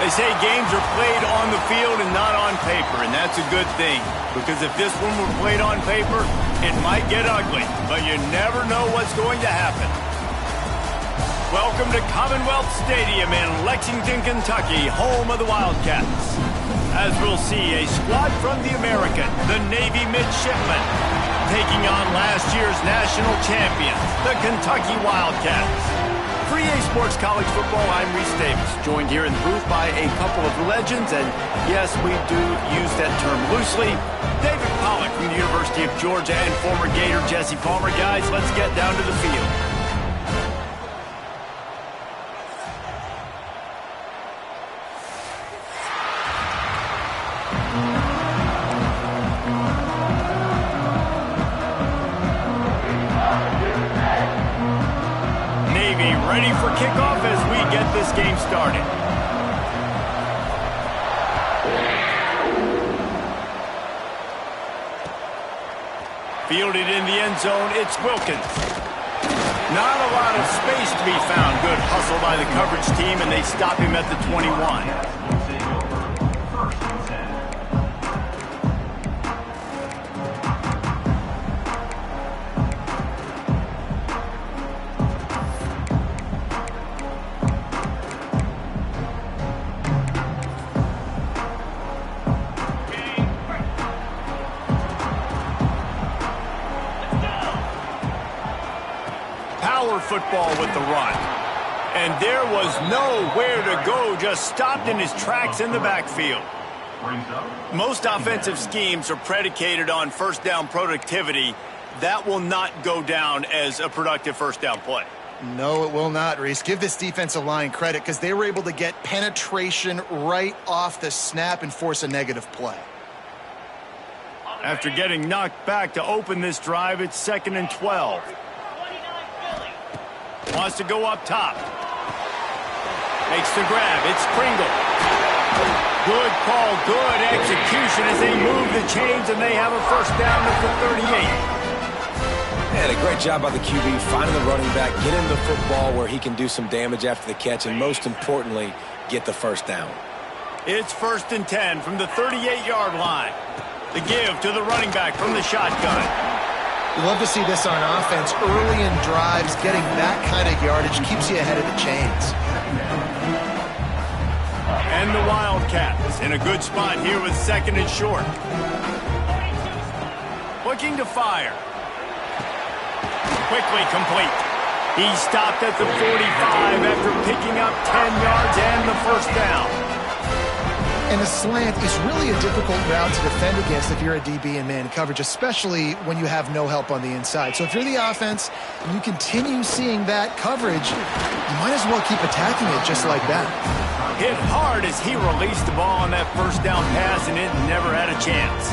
They say games are played on the field and not on paper, and that's a good thing. Because if this one were played on paper, it might get ugly, but you never know what's going to happen. Welcome to Commonwealth Stadium in Lexington, Kentucky, home of the Wildcats. As we'll see, a squad from the American, the Navy Midshipmen, taking on last year's national champions, the Kentucky Wildcats. For EA Sports College Football, I'm Reese Davis, joined here in the booth by a couple of legends, and yes, we do use that term loosely. David Pollack from the University of Georgia and former Gator Jesse Palmer. Guys, let's get down to the field. Ready for kickoff as we get this game started. Fielded in the end zone, it's Wilkins. Not a lot of space to be found. Good hustle by the coverage team, and they stop him at the 21. Football with the run. And there was nowhere to go, just stopped in his tracks in the backfield. Most offensive schemes are predicated on first down productivity. That will not go down as a productive first down play. No, it will not, Reese. Give this defensive line credit because they were able to get penetration right off the snap and force a negative play. After getting knocked back to open this drive, it's 2nd and 12. Wants to go up top. Makes the grab. It's Pringle. Good call, good execution as they move the chains, and they have a first down at the 38. And a great job by the QB finding the running back, get him the football where he can do some damage after the catch, and most importantly, get the first down. It's 1st and 10 from the 38-yard line. The give to the running back from the shotgun. We love to see this on offense. Early in drives, getting that kind of yardage keeps you ahead of the chains. And the Wildcats in a good spot here with 2nd and short. Looking to fire. Quickly complete. He stopped at the 45 after picking up 10 yards and the first down. And the slant is really a difficult route to defend against if you're a DB in man coverage, especially when you have no help on the inside. So if you're the offense and you continue seeing that coverage, you might as well keep attacking it just like that. Hit hard as he released the ball on that first down pass, and it never had a chance.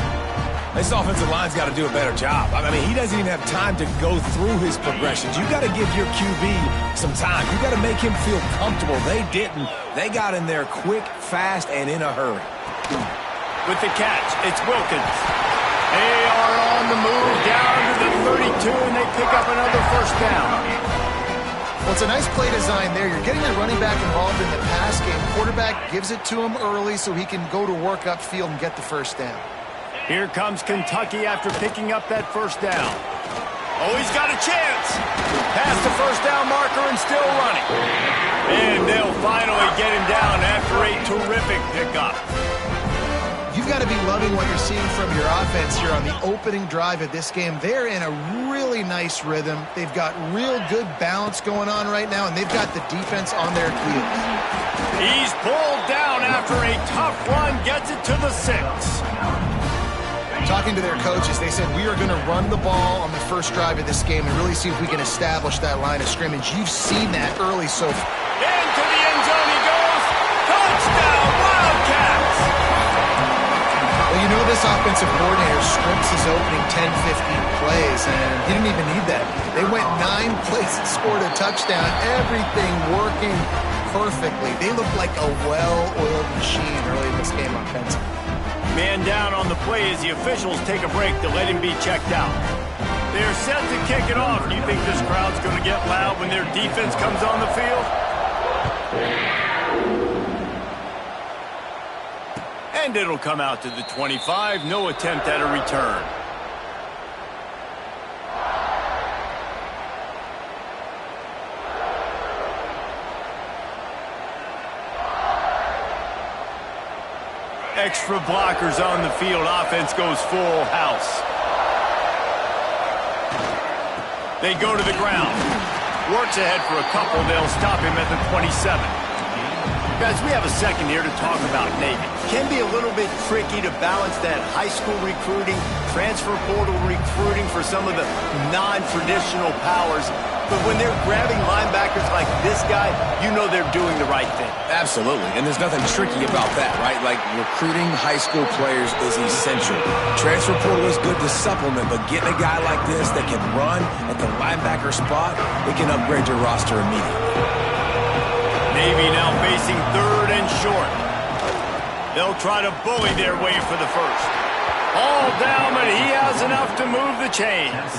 This offensive line's got to do a better job. I mean, he doesn't even have time to go through his progressions. You got to give your QB some time. You got to make him feel comfortable. They didn't. They got in there quick, fast, and in a hurry. With the catch, it's Wilkins. They are on the move down to the 32, and they pick up another first down. Well, it's a nice play design there. You're getting the running back involved in the pass game. Quarterback gives it to him early so he can go to work upfield and get the first down. Here comes Kentucky after picking up that first down. Oh, he's got a chance. Past the first down marker and still running. And they'll finally get him down after a terrific pickup. You've got to be loving what you're seeing from your offense here on the opening drive of this game. They're in a really nice rhythm. They've got real good balance going on right now, and they've got the defense on their heels. He's pulled down after a tough run, gets it to the 6. Talking to their coaches, they said, we are going to run the ball on the first drive of this game and really see if we can establish that line of scrimmage. You've seen that early so far. Into the end zone he goes. Touchdown, Wildcats! Well, you know this offensive coordinator scripts his opening 10, 15 plays, and he didn't even need that. They went 9 plays and scored a touchdown. Everything working perfectly. They looked like a well-oiled machine early in this game offensively. Man down on the play as the officials take a break to let him be checked out. They're set to kick it off. Do you think this crowd's going to get loud when their defense comes on the field? And it'll come out to the 25. No attempt at a return. Extra blockers on the field. Offense goes full house. They go to the ground. Works ahead for a couple. They'll stop him at the 27. Guys, we have a second here to talk about Navy. Can be a little bit tricky to balance that high school recruiting, transfer portal recruiting for some of the non-traditional powers. But when they're grabbing linebackers like this guy, you know they're doing the right thing. Absolutely, and there's nothing tricky about that, right? Like, recruiting high school players is essential. Transfer portal is good to supplement, but getting a guy like this that can run at the linebacker spot, it can upgrade your roster immediately. Navy now facing third and short. They'll try to bully their way for the first. All down, but he has enough to move the chains.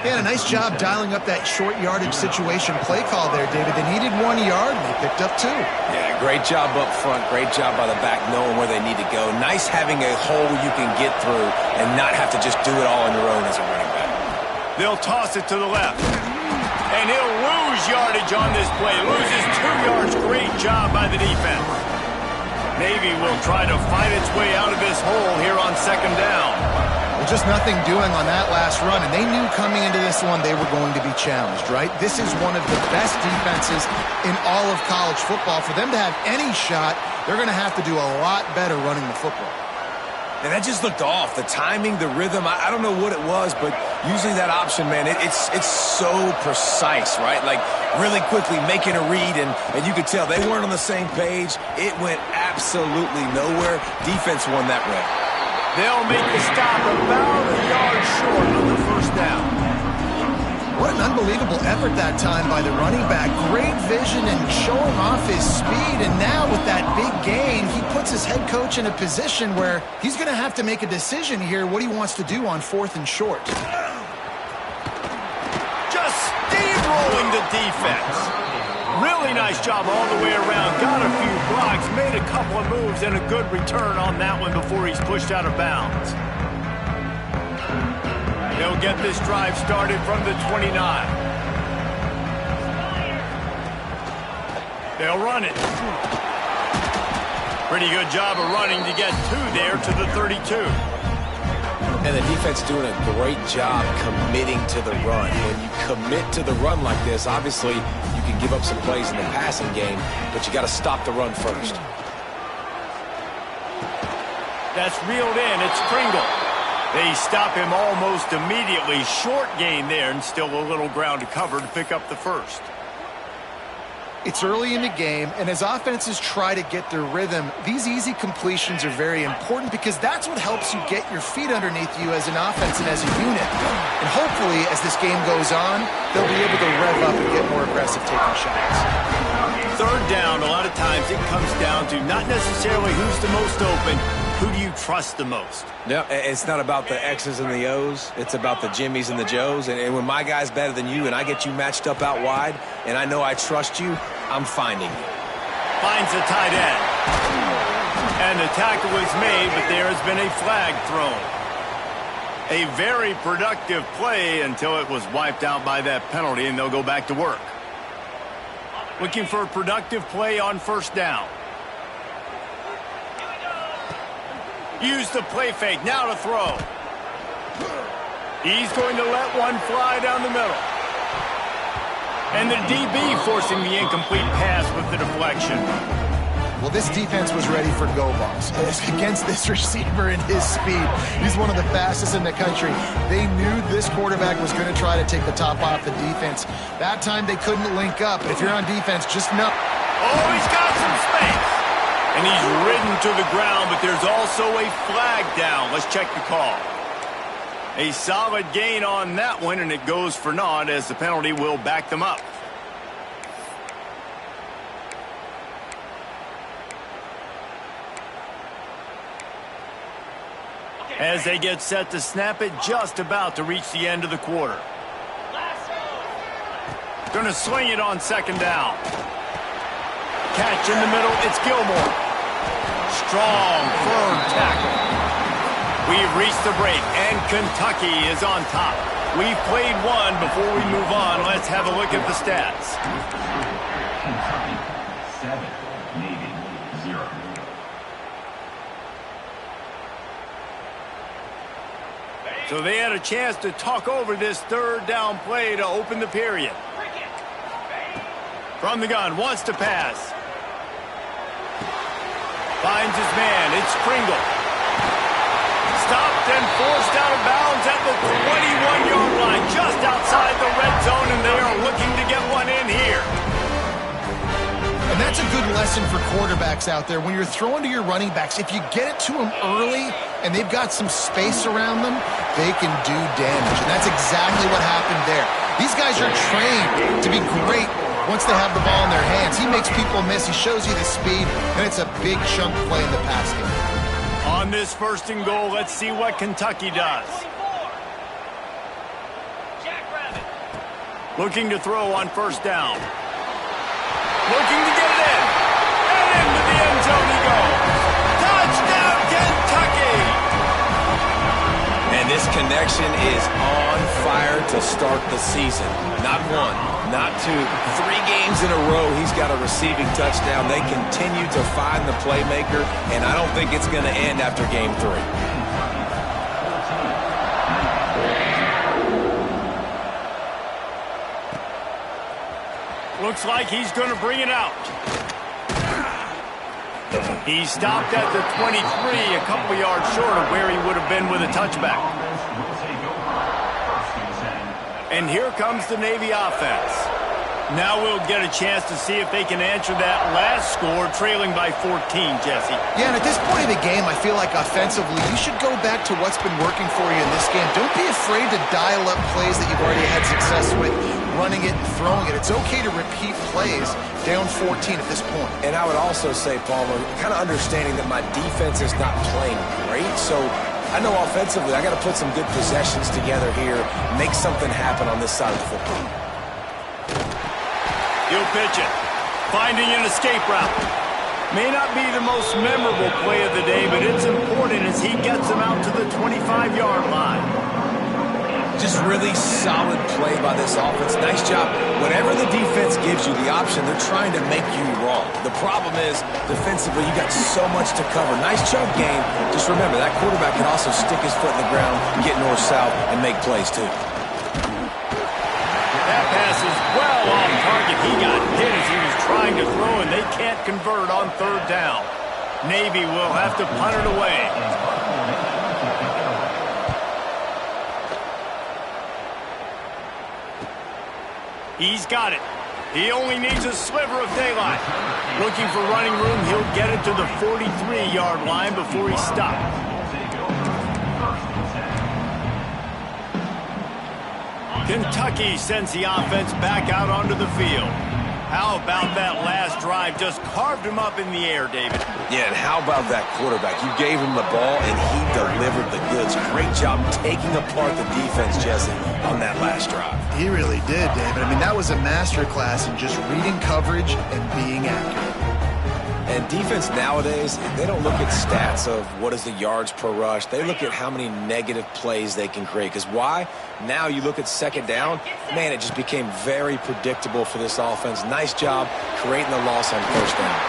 They had a nice job dialing up that short yardage situation play call there, David. They needed 1 yard, and they picked up 2. Yeah, great job up front. Great job by the back knowing where they need to go. Nice having a hole you can get through and not have to just do it all on your own as a running back. They'll toss it to the left. And he'll lose yardage on this play. Loses 2 yards. Great job by the defense. Navy will try to fight its way out of this hole here on second down. Just nothing doing on that last run, and they knew coming into this one they were going to be challenged, right? This is one of the best defenses in all of college football. For them to have any shot, they're going to have to do a lot better running the football. And that just looked off. The timing, the rhythm, I don't know what it was, but usually that option, man, it's so precise, right? Like, really quickly making a read, and you could tell they weren't on the same page. It went absolutely nowhere. Defense won that rep. They'll make the stop about a yard short on the first down. What an unbelievable effort that time by the running back. Great vision and showing off his speed. And now with that big gain, he puts his head coach in a position where he's going to have to make a decision here what he wants to do on 4th and short. Just steamrolling the defense. Really nice job all the way around. Got a few blocks, made a couple of moves, and a good return on that one before he's pushed out of bounds. They'll get this drive started from the 29. They'll run it. Pretty good job of running to get 2 there to the 32. And the defense doing a great job committing to the run. When you commit to the run like this, obviously you can give up some plays in the passing game, but you got to stop the run first. That's reeled in. It's Pringle. They stop him almost immediately. Short gain there, and still a little ground to cover to pick up the first. It's early in the game, and as offenses try to get their rhythm, these easy completions are very important because that's what helps you get your feet underneath you as an offense and as a unit. And hopefully, as this game goes on, they'll be able to rev up and get more aggressive taking shots. Third down, a lot of times it comes down to not necessarily who's the most open, who do you trust the most? Yeah, it's not about the X's and the O's. It's about the Jimmies and the Joes. And when my guy's better than you and I get you matched up out wide and I know I trust you, I'm finding you. Finds the tight end. And the tackle is made, but there has been a flag thrown. A very productive play until it was wiped out by that penalty, and they'll go back to work. Looking for a productive play on first down. Use the play fake, now to throw. He's going to let one fly down the middle. And the DB forcing the incomplete pass with the deflection. Well, this defense was ready for go balls against this receiver and his speed. He's one of the fastest in the country. They knew this quarterback was going to try to take the top off the defense. That time they couldn't link up. But if you're on defense, just know. Oh, he's got some space. And he's ridden to the ground, but there's also a flag down. Let's check the call. A solid gain on that one, and it goes for naught as the penalty will back them up. As they get set to snap it, just about to reach the end of the quarter. Going to swing it on second down. Catch in the middle, it's Gilmore. Strong, firm tackle. We've reached the break, and Kentucky is on top. We've played one. Before we move on, let's have a look at the stats. Kentucky 7, Navy 0. So they had a chance to talk over this third down play to open the period. From the gun, wants to pass. Finds his man, it's Pringle. Stopped and forced out of bounds at the 21-yard line, just outside the red zone, and they are looking to get one in here. And that's a good lesson for quarterbacks out there. When you're throwing to your running backs, if you get it to them early and they've got some space around them, they can do damage. And that's exactly what happened there. These guys are trained to be great once they have the ball in their hands. He makes people miss. He shows you the speed, and it's a big chunk play in the pass game. On this first and goal, let's see what Kentucky does. Looking to throw on first down. Looking to get it in. And into the end zone he goes. Touchdown, Kentucky! And this connection is on fire to start the season. Not one, not two, 3 games in a row he's got a receiving touchdown. They continue to find the playmaker, and I don't think it's going to end after game 3. Looks like he's going to bring it out. He stopped at the 23, a couple yards short of where he would have been with a touchback. And here comes the Navy offense. Now we'll get a chance to see if they can answer that last score, trailing by 14, Jesse. Yeah, and at this point of the game, I feel like offensively, you should go back to what's been working for you in this game. Don't be afraid to dial up plays that you've already had success with, running it and throwing it. It's okay to repeat plays down 14 at this point. And I would also say, Palmer, kind of understanding that my defense is not playing great, so I know offensively I got to put some good possessions together here, make something happen on this side of the football. He'll pitch it. Finding an escape route. May not be the most memorable play of the day, but it's important as he gets him out to the 25-yard line. Just really solid play by this offense. Nice job. Whatever the defense gives you the option, they're trying to make you wrong. The problem is, defensively, you got so much to cover. Nice chunk game. Just remember, that quarterback can also stick his foot in the ground, get north-south, and make plays too. That pass is well off target. He got hit as he was trying to throw, and they can't convert on third down. Navy will have to punt it away. He's got it. He only needs a sliver of daylight. Looking for running room, he'll get it to the 43-yard line before he stops. Kentucky sends the offense back out onto the field. How about that last drive? Just carved him up in the air, David. Yeah, and how about that quarterback? You gave him the ball, and he delivered the goods. Great job taking apart the defense, Jesse, on that last drive. He really did, David. I mean, that was a masterclass in just reading coverage and being accurate. And defense nowadays, they don't look at stats of what is the yards per rush. They look at how many negative plays they can create. Because why? Now you look at second down, man, it just became very predictable for this offense. Nice job creating the loss on first down.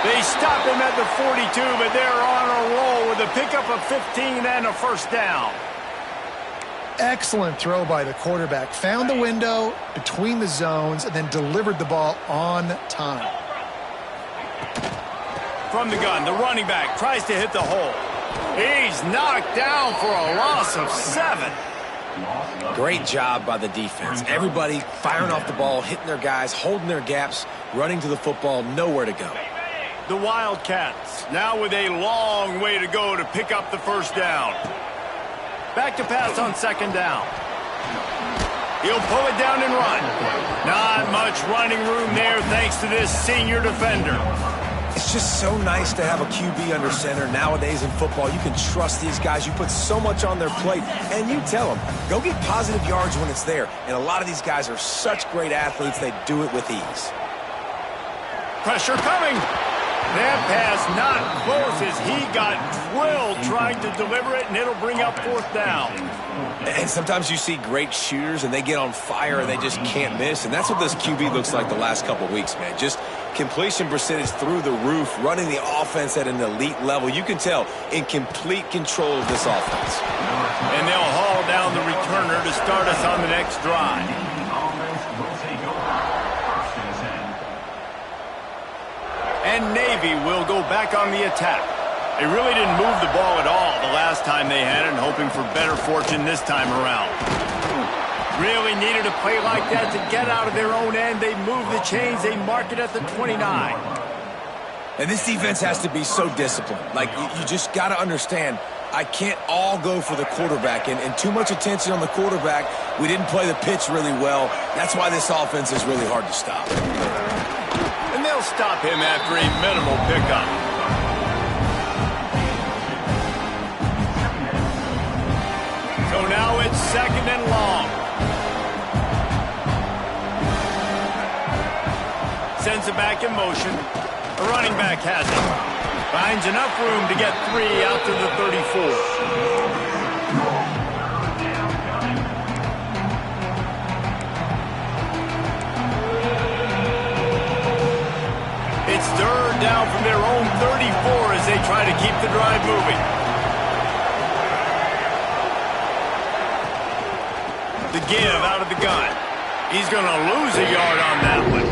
They stop him at the 42, but they're on a roll with a pickup of 15 and a first down. Excellent throw by the quarterback. Found the window between the zones and then delivered the ball on time. From the gun, the running back tries to hit the hole. He's knocked down for a loss of 7. Great job by the defense. Everybody firing off the ball, hitting their guys, holding their gaps, running to the football, nowhere to go. The Wildcats now with a long way to go to pick up the first down. Back to pass on second down. He'll pull it down and run. Not much running room there thanks to this senior defender. It's just so nice to have a QB under center. Nowadays in football, you can trust these guys. You put so much on their plate, and you tell them, go get positive yards when it's there. And a lot of these guys are such great athletes, they do it with ease. Pressure coming. That pass not close as he got drilled trying to deliver it, and it'll bring up 4th down. And sometimes you see great shooters, and they get on fire, and they just can't miss. And that's what this QB looks like the last couple weeks, man. Just completion percentage through the roof, running the offense at an elite level. You can tell in complete control of this offense. And they'll haul down the returner to start us on the next drive. And Navy will go back on the attack. They really didn't move the ball at all the last time they had it, and hoping for better fortune this time around. Really needed a play like that to get out of their own end. They move the chains. They mark it at the 29. And this defense has to be so disciplined. Like, you just got to understand, I can't all go for the quarterback. And too much attention on the quarterback. We didn't play the pitch really well. That's why this offense is really hard to stop. And they'll stop him after a minimal pickup. So now it's 2nd and long. Sends it back in motion. The running back has it. Finds enough room to get 3 out to the 34. It's 3rd down from their own 34 as they try to keep the drive moving. The give out of the gun. He's going to lose a yard on that one.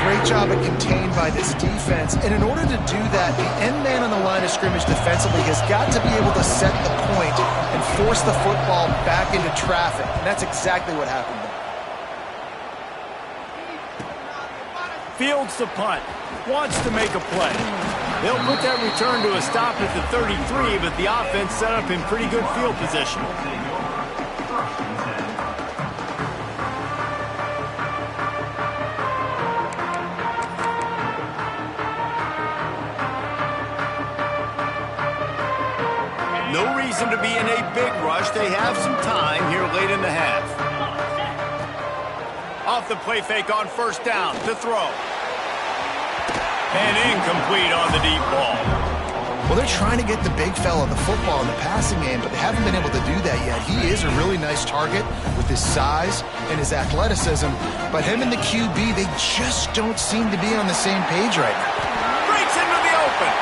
Great job of contained by this defense. And in order to do that, the end man on the line of scrimmage defensively has got to be able to set the point and force the football back into traffic. And that's exactly what happened there. Fields the punt. Wants to make a play. They'll put that return to a stop at the 33, but the offense set up in pretty good field position. No reason to be in a big rush. They have some time here late in the half. Off the play fake on 1st down to throw. And incomplete on the deep ball. Well, they're trying to get the big fella the football in the passing game, but they haven't been able to do that yet. He is a really nice target with his size and his athleticism, but him and the QB, they just don't seem to be on the same page right now. Breaks into the open.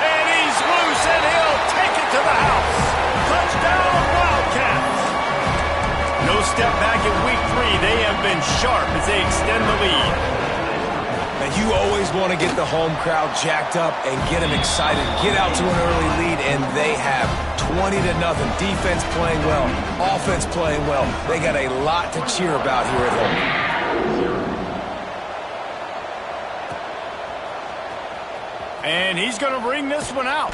And he's loose, and he'll take it to the house. Touchdown, Wildcats. No step back in week 3. They have been sharp as they extend the lead. And you always want to get the home crowd jacked up and get them excited, get out to an early lead, and they have 20-0. Defense playing well, offense playing well. They got a lot to cheer about here at home. And he's going to bring this one out.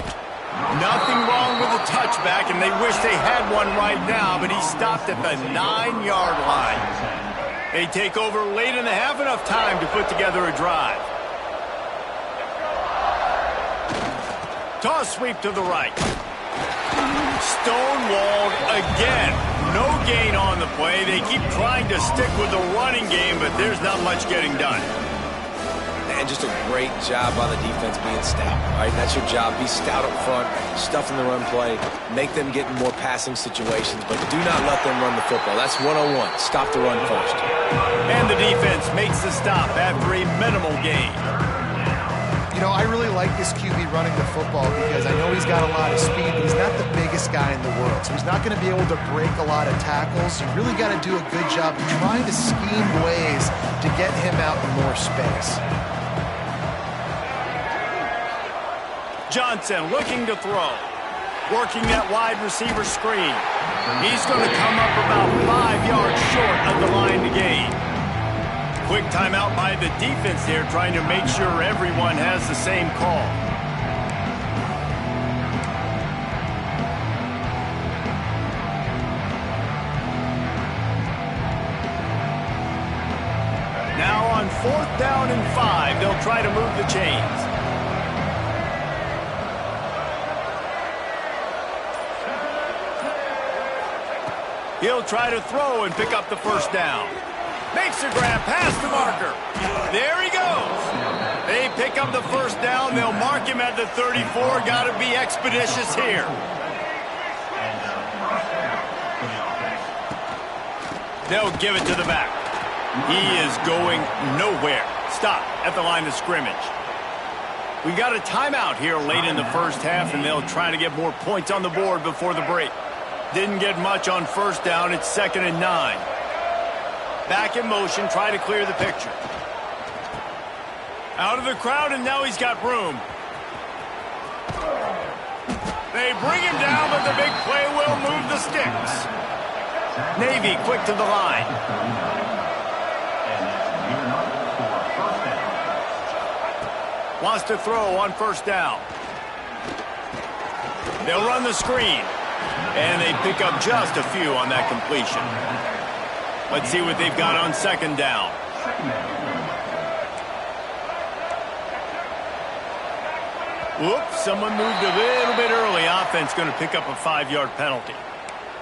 Nothing wrong with the touchback, and they wish they had one right now, but he stopped at the 9-yard line. They take over late in the half, enough time to put together a drive. Toss sweep to the right. Stonewalled again. No gain on the play. They keep trying to stick with the running game, but there's not much getting done. And just a great job by the defense being stout. All right, that's your job. Be stout up front, stuff in the run play, make them get in more passing situations, but do not let them run the football. That's 101. Stop the run first. And the defense makes the stop after a minimal gain. You know, I really like this QB running the football because I know he's got a lot of speed, but he's not the biggest guy in the world. So he's not going to be able to break a lot of tackles. You really got to do a good job of trying to scheme ways to get him out in more space. Johnson looking to throw. Working that wide receiver screen. He's going to come up about 5 yards short of the line to gain. Quick timeout by the defense there, trying to make sure everyone has the same call. Now on 4th down and 5, they'll try to move the chains. He'll try to throw and pick up the 1st down. Makes the grab past the marker. There he goes. They pick up the first down. They'll mark him at the 34. Got to be expeditious here. They'll give it to the back. He is going nowhere. Stop at the line of scrimmage. We got a timeout here late in the first half, and they'll try to get more points on the board before the break. Didn't get much on first down. It's 2nd and 9. Back in motion, try to clear the picture. Out of the crowd, and now he's got room. They bring him down, but the big play will move the sticks. Navy quick to the line. Wants to throw on first down. They'll run the screen. And they pick up just a few on that completion. Let's see what they've got on 2nd down. Whoops, someone moved a little bit early. Offense going to pick up a 5-yard penalty.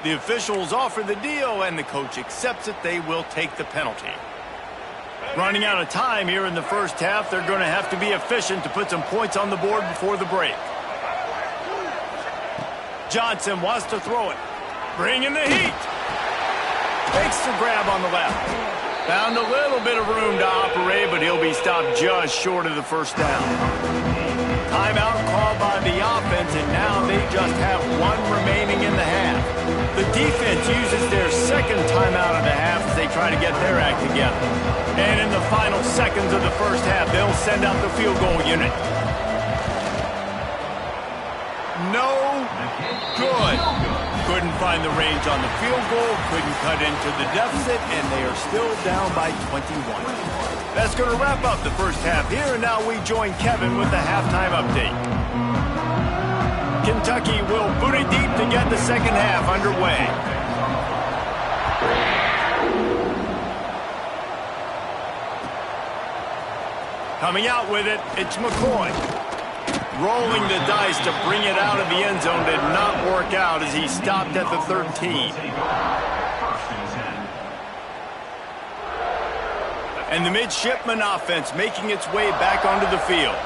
The officials offer the deal, and the coach accepts it. They will take the penalty. Running out of time here in the first half. They're going to have to be efficient to put some points on the board before the break. Johnson wants to throw it. Bring in the heat. Makes the grab on the left. Found a little bit of room to operate, but he'll be stopped just short of the first down. Timeout called by the offense, and now they just have one remaining in the half. The defense uses their 2nd timeout of the half as they try to get their act together. And in the final seconds of the first half, they'll send out the field goal unit. No good. Couldn't find the range on the field goal, couldn't cut into the deficit, and they are still down by 21. That's going to wrap up the first half here, and now we join Kevin with the halftime update. Kentucky will boot it deep to get the second half underway. Coming out with it, it's McCoy. Rolling the dice to bring it out of the end zone did not work out as he stopped at the 13. And the midshipman offense making its way back onto the field.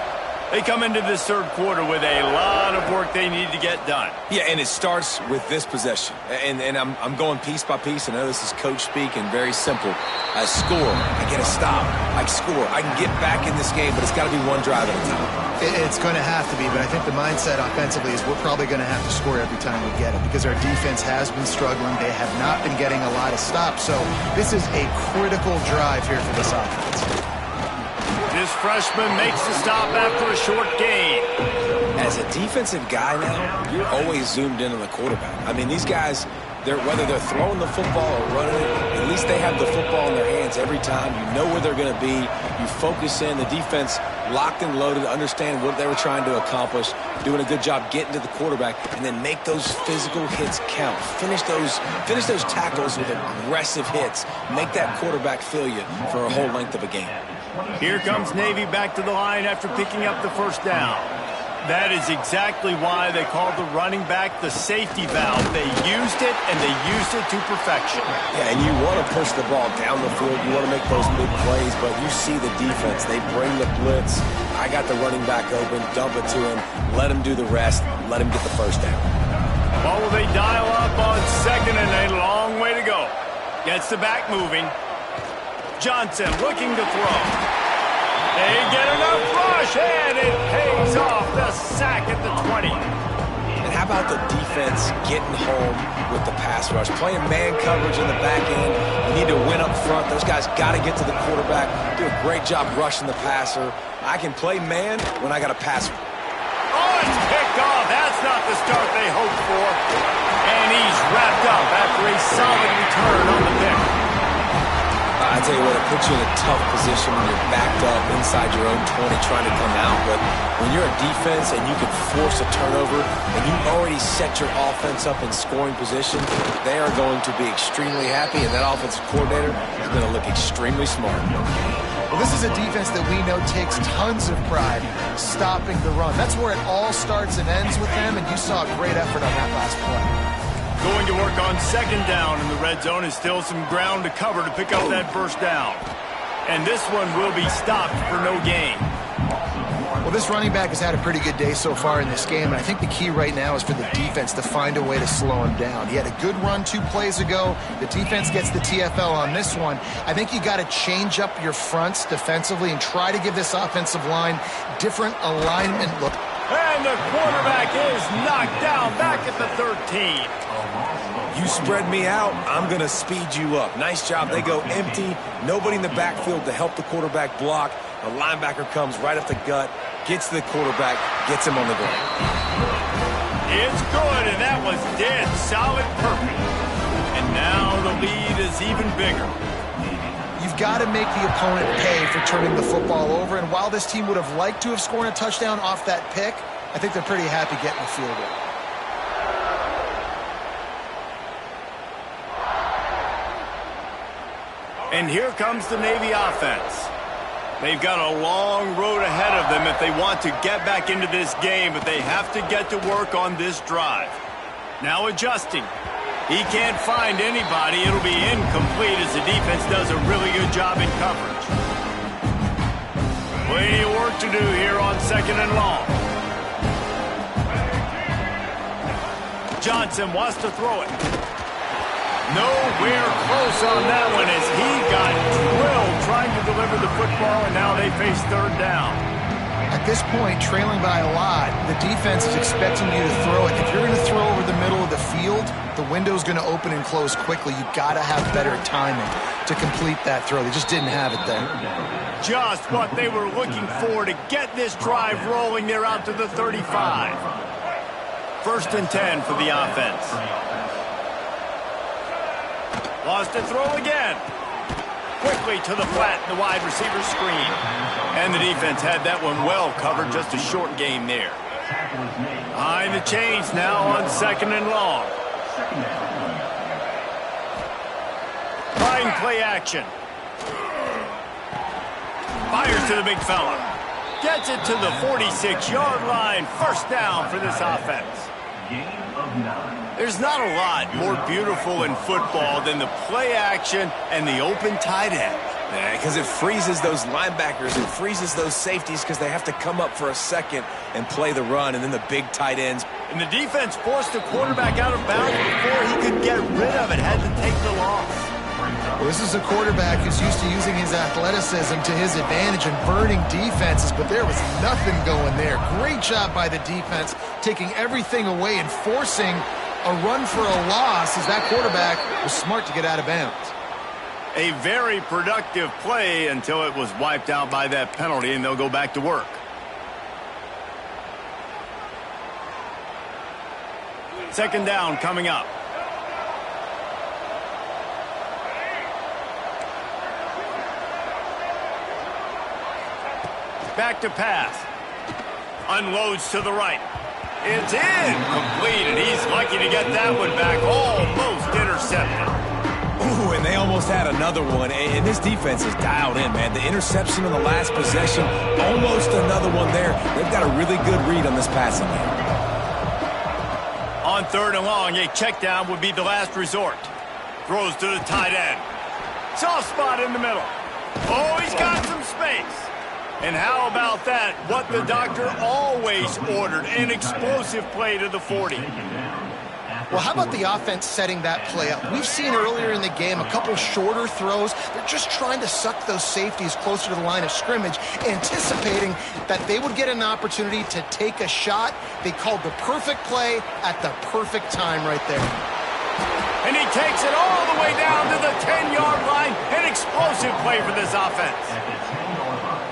They come into this third quarter with a lot of work they need to get done. Yeah, and it starts with this possession. And I'm going piece by piece. I know this is coach speak and very simple. I score. I get a stop. I score. I can get back in this game, but it's got to be one drive at a time. It's going to have to be, but I think the mindset offensively is we're probably going to have to score every time we get it because our defense has been struggling. They have not been getting a lot of stops, so this is a critical drive here for this offense. This freshman makes the stop after a short gain. As a defensive guy now, you're always zoomed in on the quarterback. I mean, these guys, whether they're throwing the football or running it, at least they have the football in their hands every time. You know where they're going to be. You focus in. The defense locked and loaded, understand what they were trying to accomplish, doing a good job getting to the quarterback, and then make those physical hits count. Finish those tackles with aggressive hits. Make that quarterback feel you for a whole length of a game. Here comes Navy back to the line after picking up the first down. That is exactly why they called the running back the safety valve. They used it, and they used it to perfection. Yeah, and you want to push the ball down the field. You want to make those big plays, but you see the defense. They bring the blitz. I got the running back open, dump it to him, let him do the rest, let him get the first down. Well, will they dial up on second, and a long way to go. Gets the back moving. Johnson looking to throw. They get enough rush, and it pays off the sack at the 20. And how about the defense getting home with the pass rush? Playing man coverage in the back end. You need to win up front. Those guys got to get to the quarterback. Do a great job rushing the passer. I can play man when I got a pass. Oh, it's picked off. That's not the start they hoped for. And he's wrapped up after a solid return on the pick. I tell you what, it puts you in a tough position when you're backed up inside your own 20 trying to come out. But when you're a defense and you can force a turnover and you already set your offense up in scoring position, they are going to be extremely happy, and that offensive coordinator is going to look extremely smart. Well, this is a defense that we know takes tons of pride stopping the run. That's where it all starts and ends with them, and you saw a great effort on that last play. Going to work on second down in the red zone, and still some ground to cover to pick up that first down. And this one will be stopped for no gain. Well, this running back has had a pretty good day so far in this game, and I think the key right now is for the defense to find a way to slow him down. He had a good run 2 plays ago. The defense gets the TFL on this one. I think you got to change up your fronts defensively and try to give this offensive line different alignment look. And the quarterback is knocked down back at the 13. You spread me out, I'm going to speed you up. Nice job. They go empty. Nobody in the backfield to help the quarterback block. The linebacker comes right up the gut, gets to the quarterback, gets him on the ground. It's good, and that was dead solid perfect. And now the lead is even bigger. You've got to make the opponent pay for turning the football over, and while this team would have liked to have scored a touchdown off that pick, I think they're pretty happy getting the field goal. And here comes the Navy offense. They've got a long road ahead of them if they want to get back into this game, but they have to get to work on this drive. Now adjusting. He can't find anybody. It'll be incomplete as the defense does a really good job in coverage. Plenty of work to do here on second and long. Johnson wants to throw it. Nowhere close on that one as he got drilled trying to deliver the football, and now they face third down. At this point, trailing by a lot, the defense is expecting you to throw it. If you're going to throw over the middle of the field, the window's going to open and close quickly. You've got to have better timing to complete that throw. They just didn't have it there. Just what they were looking for to get this drive rolling. They're out to the 35. First and 10 for the offense. Lost to throw again. Quickly to the flat, the wide receiver screen. And the defense had that one well covered, just a short gain there. Behind the chains now on second and long. Fine play action. Fires to the big fella. Gets it to the 46-yard line. First down for this offense. There's not a lot more beautiful in football than the play action and the open tight end. Yeah, because it freezes those linebackers. It freezes those safeties because they have to come up for a second and play the run, and then the big tight ends. And the defense forced the quarterback out of bounds before he could get rid of it. Had to take the loss. Well, this is a quarterback who's used to using his athleticism to his advantage and burning defenses, but there was nothing going there. Great job by the defense, taking everything away and forcing a run for a loss as that quarterback was smart to get out of bounds. A very productive play until it was wiped out by that penalty, and they'll go back to work. Second down coming up. Back to pass. Unloads to the right. It's incomplete, and he's lucky to get that one back. Almost intercepted. Ooh, and they almost had another one. And this defense is dialed in, man. The interception on the last possession, almost another one there. They've got a really good read on this passing game. On third and long, a check down would be the last resort. Throws to the tight end. Soft spot in the middle. Oh, he's got some space. And how about that? What the doctor always ordered, an explosive play to the 40. Well, how about the offense setting that play up? We've seen earlier in the game a couple shorter throws. They're just trying to suck those safeties closer to the line of scrimmage, anticipating that they would get an opportunity to take a shot. They called the perfect play at the perfect time right there. And he takes it all the way down to the 10-yard line. An explosive play for this offense.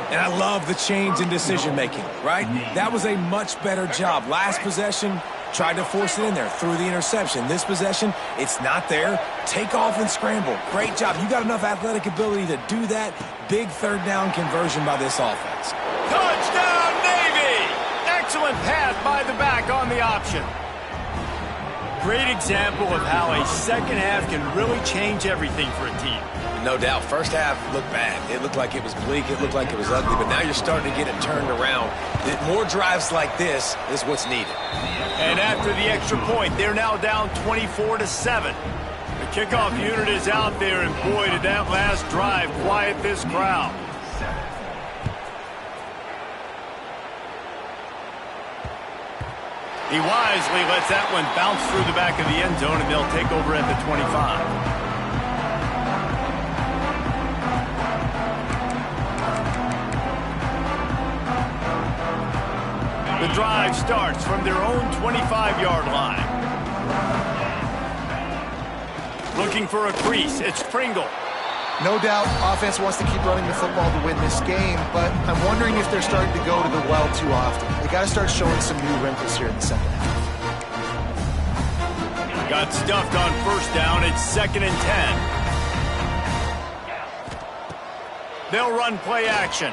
And I love the change in decision-making, right? That was a much better job. Last possession, tried to force it in there, threw the interception. This possession, it's not there. Take off and scramble. Great job. You got enough athletic ability to do that. Big third down conversion by this offense. Touchdown, Navy! Excellent pass by the back on the option. Great example of how a second half can really change everything for a team. No doubt. First half looked bad. It looked like it was bleak. It looked like it was ugly. But now you're starting to get it turned around. More drives like this is what's needed. And after the extra point, they're now down 24-7. The kickoff unit is out there, and boy, did that last drive quiet this crowd. He wisely lets that one bounce through the back of the end zone, and they'll take over at the 25. The drive starts from their own 25-yard line. Looking for a crease. It's Pringle. No doubt, offense wants to keep running the football to win this game, but I'm wondering if they're starting to go to the well too often. They got to start showing some new wrinkles here in the second half. Got stuffed on first down. It's 2nd and 10. They'll run play action.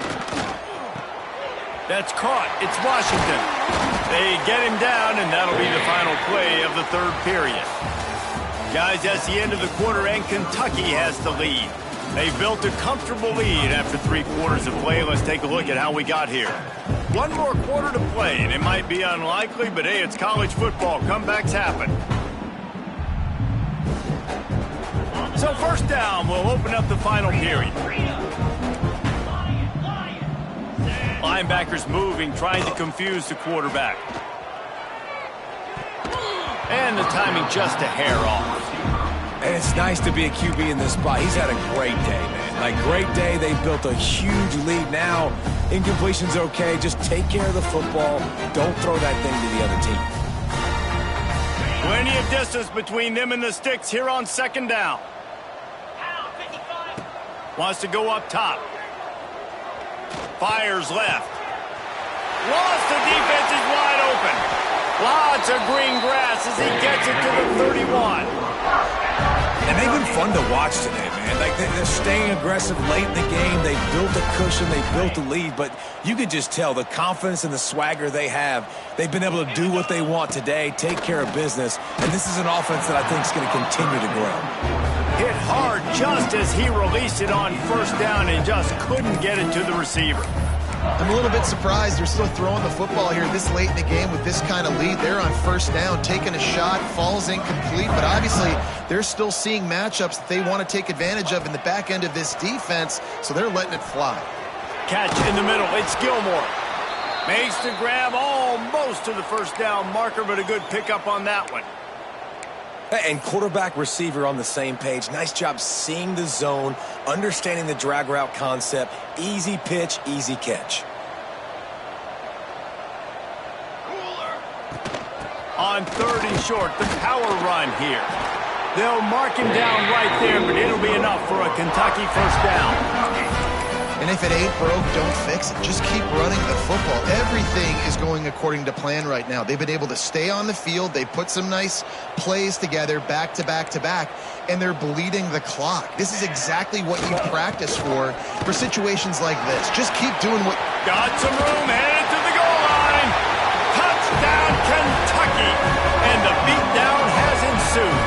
That's caught. It's Washington. They get him down, and that'll be the final play of the third period. Guys, that's the end of the quarter, and Kentucky has the lead. They built a comfortable lead after 3 quarters of play. Let's take a look at how we got here. One more quarter to play, and it might be unlikely, but hey, it's college football. Comebacks happen. So first down, we'll open up the final period. Linebackers moving, trying to confuse the quarterback. And the timing just a hair off. And it's nice to be a QB in this spot. He's had a great day, man. Like, great day. They built a huge lead. Now, incompletion's okay. Just take care of the football. Don't throw that thing to the other team. Plenty of distance between them and the sticks here on second down. Wants to go up top. Fires left. Lost, the defense is wide open. Lots of green grass as he gets it to the 31. And they've been fun to watch today, man. Like, they're staying aggressive late in the game. They built a cushion. They built a lead. But you could just tell the confidence and the swagger they have. They've been able to do what they want today, take care of business. And this is an offense that I think is going to continue to grow. Hit hard just as he released it on first down and just couldn't get it to the receiver. I'm a little bit surprised they're still throwing the football here this late in the game with this kind of lead. They're on first down, taking a shot, falls incomplete, but obviously they're still seeing matchups that they want to take advantage of in the back end of this defense, so they're letting it fly. Catch in the middle. It's Gilmore. Makes the grab almost to the first down marker, but a good pickup on that one. And quarterback receiver on the same page. Nice job seeing the zone, understanding the drag route concept. Easy pitch, easy catch. On 3rd and short, the power run here. They'll mark him down right there, but it'll be enough for a Kentucky first down. And if it ain't broke, don't fix it. Just keep running the football. Everything is going according to plan right now. They've been able to stay on the field. They put some nice plays together back to back to back, and they're bleeding the clock. This is exactly what you practice for situations like this. Just keep doing what... Got some room, headed to the goal line. Touchdown, Kentucky. And the beatdown has ensued.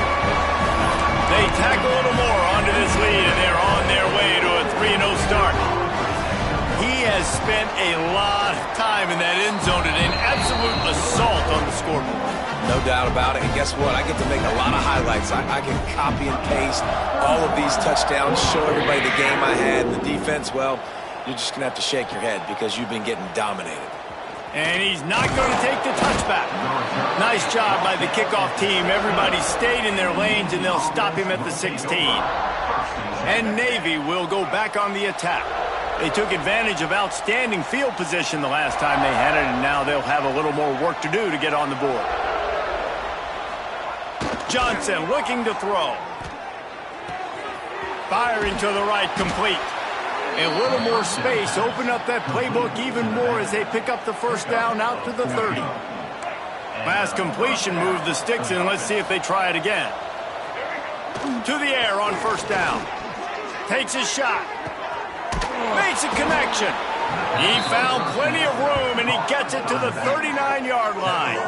They tack a little more onto this lead, and they're on their way to a 3-0 start. He has spent a lot of time in that end zone and an absolute assault on the scoreboard. No doubt about it. And guess what? I get to make a lot of highlights. I can copy and paste all of these touchdowns, show everybody the game I had. And the defense, well, you're just going to have to shake your head because you've been getting dominated. And he's not going to take the touchback. Nice job by the kickoff team. Everybody stayed in their lanes, and they'll stop him at the 16. And Navy will go back on the attack. They took advantage of outstanding field position the last time they had it, and now they'll have a little more work to do to get on the board. Johnson looking to throw. Firing to the right, complete. A little more space, open up that playbook even more as they pick up the first down out to the 30. Pass completion moved the sticks, and let's see if they try it again. To the air on first down. Takes his shot. Makes a connection. He found plenty of room, and he gets it to the 39-yard line.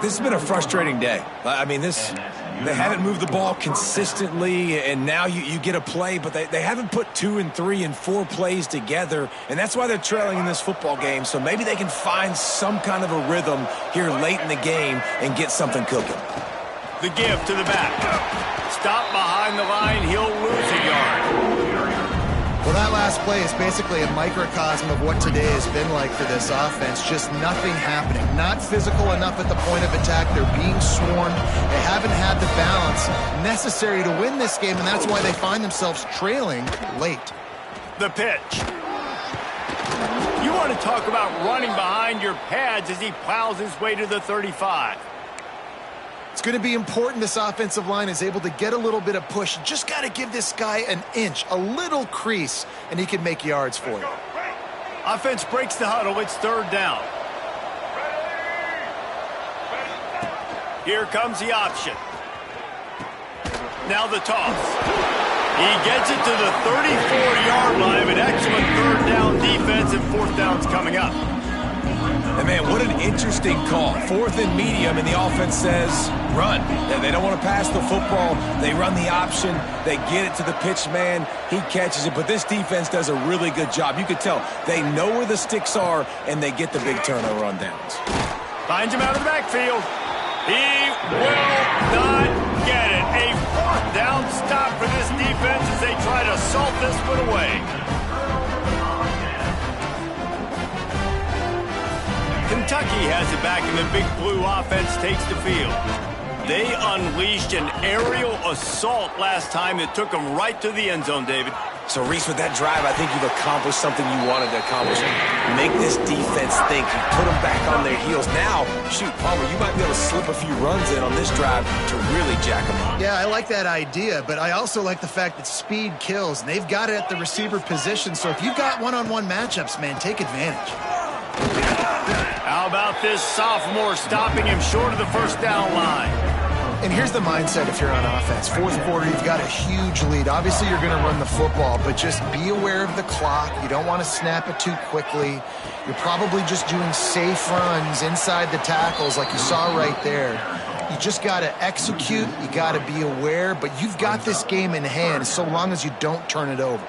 This has been a frustrating day. I mean, they haven't moved the ball consistently, and now you get a play, but they haven't put 2 and 3 and 4 plays together, and that's why they're trailing in this football game. So maybe they can find some kind of a rhythm here late in the game and get something cooking. The give to the back. Stop behind the line. He'll lose a yard. Well, that last play is basically a microcosm of what today has been like for this offense. Just nothing happening. Not physical enough at the point of attack. They're being swarmed. They haven't had the balance necessary to win this game, and that's why they find themselves trailing late. The pitch. You want to talk about running behind your pads as he plows his way to the 35. It's going to be important this offensive line is able to get a little bit of push. You just got to give this guy an inch, a little crease, and he can make yards for you. Offense breaks the huddle. It's 3rd down. Here comes the option. Now the toss. He gets it to the 34-yard line. An excellent 3rd down defense, and 4th down's coming up. And man, what an interesting call. 4th and medium, and the offense says, run. They don't want to pass the football. They run the option. They get it to the pitch man. He catches it, but this defense does a really good job. You can tell they know where the sticks are, and they get the big turnover on downs. Finds him out of the backfield. He will not get it. A 4th down stop for this defense as they try to salt this one away. Kentucky has it back, and the Big Blue offense takes the field. They unleashed an aerial assault last time that took them right to the end zone, David. So, Reese, with that drive, I think you've accomplished something you wanted to accomplish. Make this defense think. You put them back on their heels. Now, shoot, Palmer, you might be able to slip a few runs in on this drive to really jack them up. Yeah, I like that idea, but I also like the fact that speed kills, and they've got it at the receiver position. So if you've got one-on-one matchups, man, take advantage. How about this sophomore stopping him short of the 1st down line? And here's the mindset if you're on offense. 4th quarter, you've got a huge lead. Obviously, you're going to run the football, but just be aware of the clock. You don't want to snap it too quickly. You're probably just doing safe runs inside the tackles like you saw right there. You just got to execute. You got to be aware, but you've got this game in hand so long as you don't turn it over.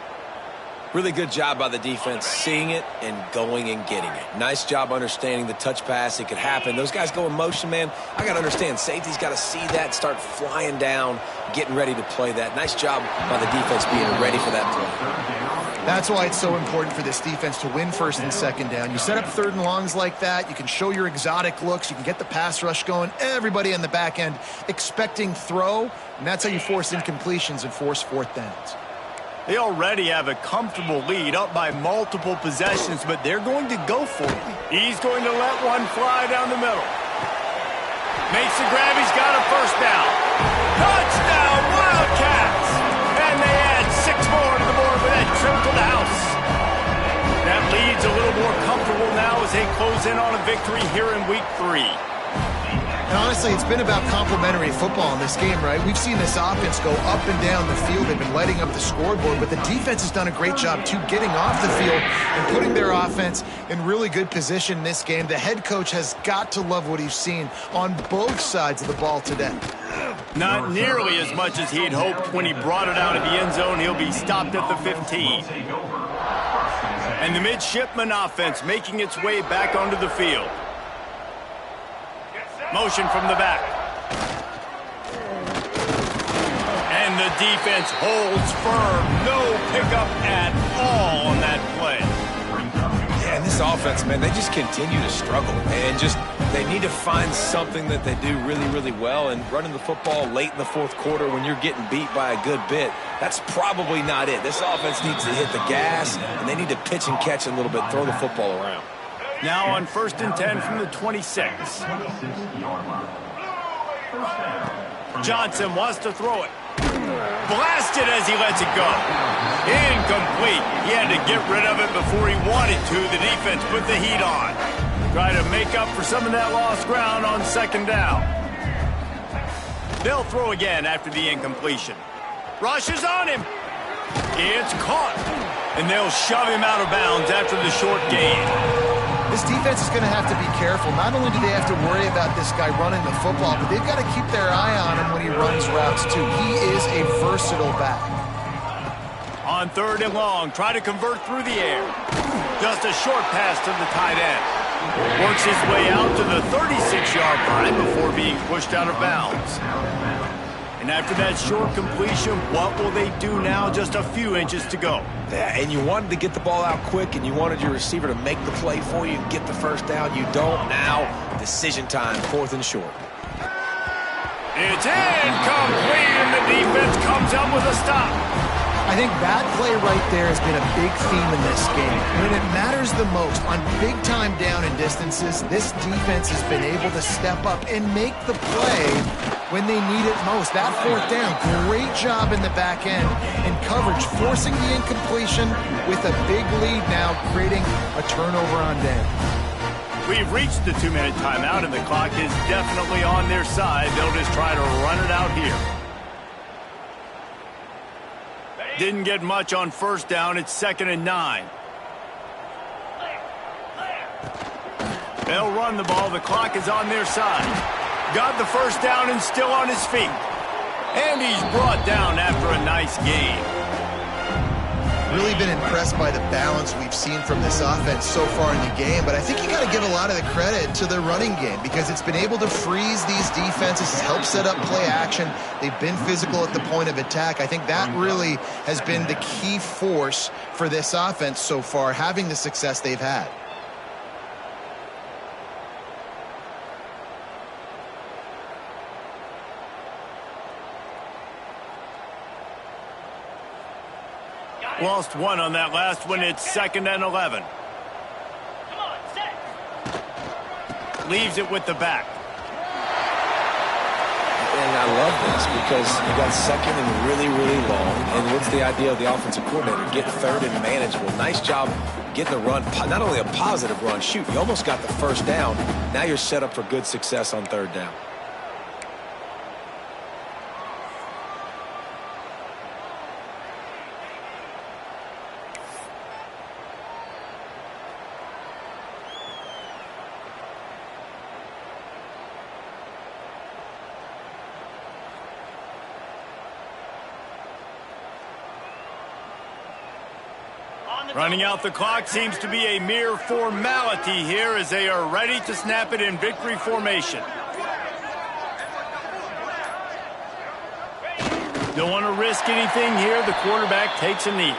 Really good job by the defense seeing it and going and getting it. Nice job understanding the touch pass. It could happen. Those guys go in motion, man. I got to understand. Safety's got to see that, start flying down, getting ready to play that. Nice job by the defense being ready for that play. That's why it's so important for this defense to win 1st and 2nd down. You set up 3rd and longs like that. You can show your exotic looks. You can get the pass rush going. Everybody on the back end expecting throw, and that's how you force incompletions and force 4th downs. They already have a comfortable lead up by multiple possessions, but they're going to go for it. He's going to let one fly down the middle. Makes the grab. He's got a 1st down. Touchdown, Wildcats! And they add 6 more to the board with that trip to the house. That lead's a little more comfortable now as they close in on a victory here in Week 3. And honestly, it's been about complementary football in this game, right? We've seen this offense go up and down the field. They've been lighting up the scoreboard, but the defense has done a great job, too, getting off the field and putting their offense in really good position in this game. The head coach has got to love what he's seen on both sides of the ball today. Not nearly as much as he'd hoped when he brought it out of the end zone. He'll be stopped at the 15. And the midshipman offense making its way back onto the field. Motion from the back. And the defense holds firm. No pickup at all on that play. Yeah, and this offense, man, they just continue to struggle. And just they need to find something that they do really, really well. And running the football late in the 4th quarter when you're getting beat by a good bit, that's probably not it. This offense needs to hit the gas, and they need to pitch and catch a little bit, throw the football around. Now on 1st and 10 from the 26. Johnson wants to throw it. Blasted as he lets it go. Incomplete. He had to get rid of it before he wanted to. The defense put the heat on. Try to make up for some of that lost ground on 2nd down. They'll throw again after the incompletion. Rush is on him. It's caught. And they'll shove him out of bounds after the short gain. This defense is going to have to be careful. Not only do they have to worry about this guy running the football, but they've got to keep their eye on him when he runs routes too. He is a versatile back. On 3rd and long, try to convert through the air. Just a short pass to the tight end. Works his way out to the 36-yard line before being pushed out of bounds. And after that short completion, what will they do now? Just a few inches to go. Yeah, and you wanted to get the ball out quick, and you wanted your receiver to make the play for you and get the first down. You don't now. Decision time, 4th and short. It's incomplete, and the defense comes up with a stop. I think that play right there has been a big theme in this game. When it matters the most, on big-time down and distances, this defense has been able to step up and make the play when they need it most. That 4th down, great job in the back end in coverage, forcing the incompletion with a big lead now, creating a turnover on down. We've reached the 2-minute timeout, and the clock is definitely on their side. They'll just try to run it out here. Didn't get much on 1st down. It's 2nd and 9. They'll run the ball. The clock is on their side. Got the 1st down and still on his feet. And he's brought down after a nice game. Really been impressed by the balance we've seen from this offense so far in the game, but I think you got to give a lot of the credit to the running game because it's been able to freeze these defenses, help set up play action. They've been physical at the point of attack. I think that really has been the key force for this offense so far, having the success they've had. Lost one on that last one. It's 2nd and 11. Leaves it with the back. And I love this because you got 2nd and really, really long. And what's the idea of the offensive coordinator? Get 3rd and manageable. Nice job getting the run. Not only a positive run, shoot, you almost got the 1st down. Now you're set up for good success on 3rd down. Running out the clock seems to be a mere formality here as they are ready to snap it in victory formation. Don't want to risk anything here. The quarterback takes a knee.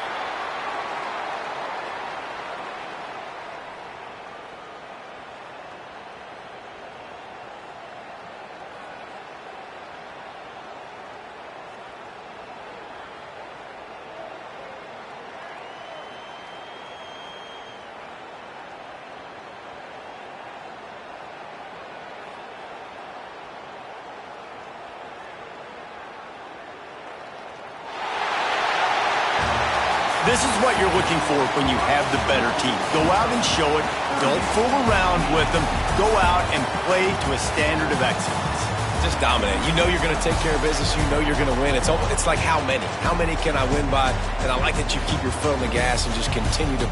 This is what you're looking for when you have the better team. Go out and show it. Don't fool around with them. Go out and play to a standard of excellence. Just dominate. You know you're going to take care of business. You know you're going to win. It's like how many? How many can I win by? And I like that you keep your foot on the gas and just continue to